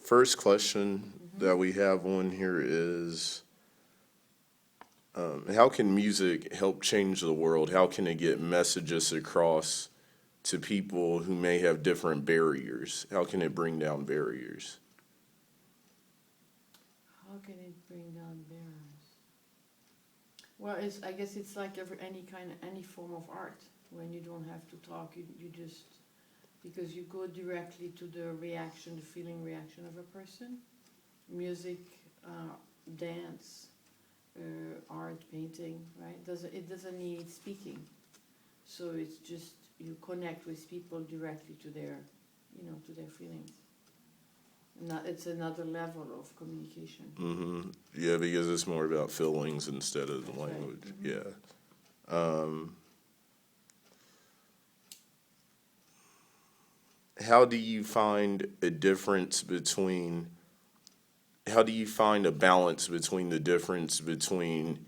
First question that we have on here is, how can music help change the world? How can it get messages across to people who may have different barriers? How can it bring down barriers? How can it bring down barriers? Well, I guess it's like any form of art. When you don't have to talk, you just, because you go directly to the reaction, the feeling reaction of a person. Music, dance, art, painting, right? It doesn't need speaking. So it's just you connect with people directly to their feelings. It's another level of communication. Yeah, because it's more about feelings instead of the That's right. language. Mhm. Yeah. How do you find a difference between, how do you find a balance between the difference between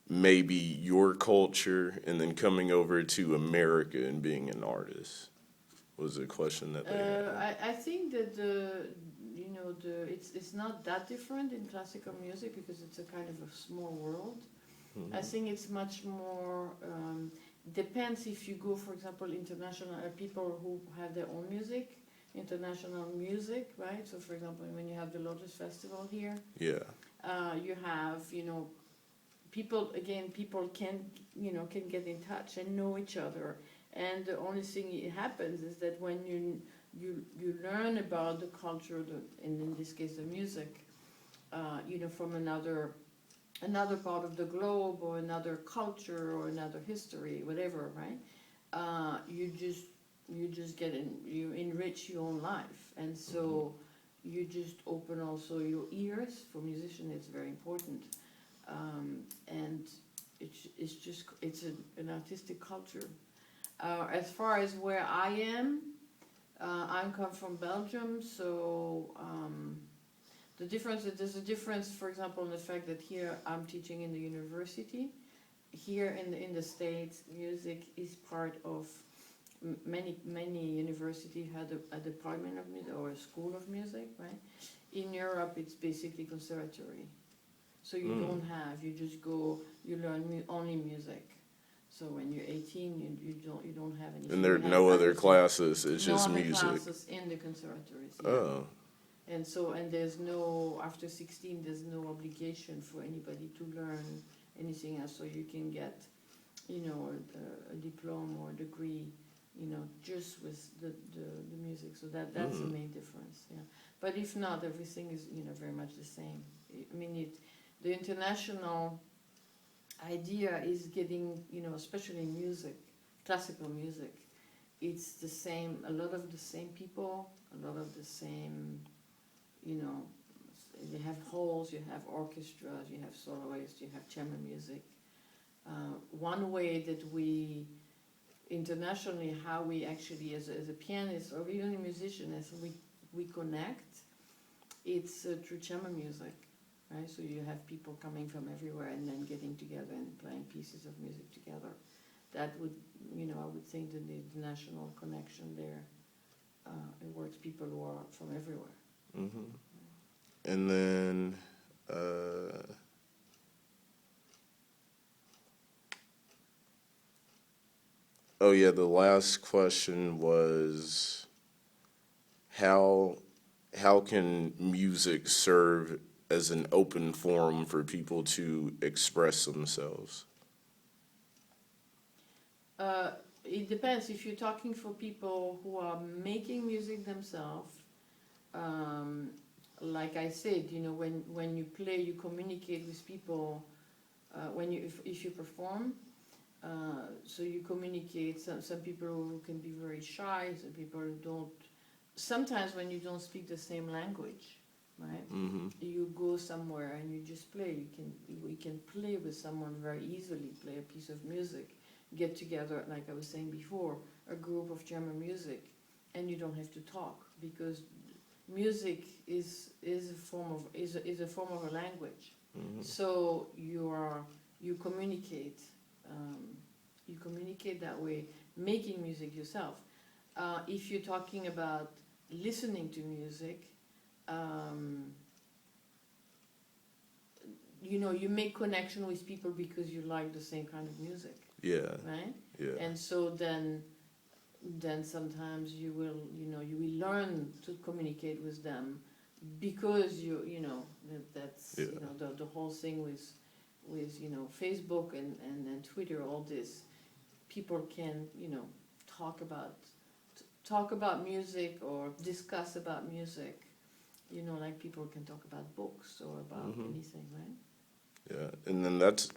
maybe your culture and then coming over to America and being an artist? Was a question that they had. I think that it's not that different in classical music because it's a kind of a small world. I think it's much more depends if you go, for example, international people who have their own music, international music, right? So, for example, when you have the Lotus Festival here, Yeah. you have people can get in touch and know each other, and the only thing it happens is that when you learn about the culture, and in this case the music, from another part of the globe or another culture or another history, whatever, right? You just you enrich your own life, and so you just open also your ears. For musicians, it's very important, and it's an artistic culture. As far as where I am, I come from Belgium, so there's a difference, for example, in the fact that here I'm teaching in the university. Here in the States, music is part of many universities had a department of music or a school of music, right? In Europe, it's basically conservatory. So you don't have, you just go, you learn only music. So when you're 18, you don't have anything. And there are You have no other classes. classes, it's No just other music. classes in the conservatories. Yeah. Oh. And there's no, after 16, there's no obligation for anybody to learn anything else. So you can get, a diploma or a degree, just with the music. So that's the main difference. Yeah. But if not, everything is, very much the same. I mean, the international idea is getting, especially in music, classical music, it's the same, a lot of the same people, a lot of the same, you have halls, you have orchestras, you have soloists, you have chamber music. One way that we, internationally, how we actually, as a pianist or even a musician, as we connect, it's through chamber music. Right, so you have people coming from everywhere and then getting together and playing pieces of music together. That would, I would think that the international connection there, it works people who are from everywhere. And then, oh yeah, the last question was, how how can music serve as an open forum for people to express themselves? It depends. If you're talking for people who are making music themselves, um, like I said, when you play, you communicate with people. If you perform, so you communicate. Some people who can be very shy. Some people who don't. Sometimes when you don't speak the same language, right? You go somewhere and you just play. We can play with someone very easily. Play a piece of music. Get together, like I was saying before, a group of German music, and you don't have to talk because music is a form of a language. So you communicate that way, making music yourself. If you're talking about listening to music, you know, you make connection with people because you like the same kind of music, Yeah, right? yeah, And so then sometimes you will, you know, you will learn to communicate with them because you know, that's, Yeah. you know, the whole thing with, you know, Facebook and Twitter, all this, people can, you know, talk about, music or discuss about music, you know, like people can talk about books or about anything, right? yeah. And then that's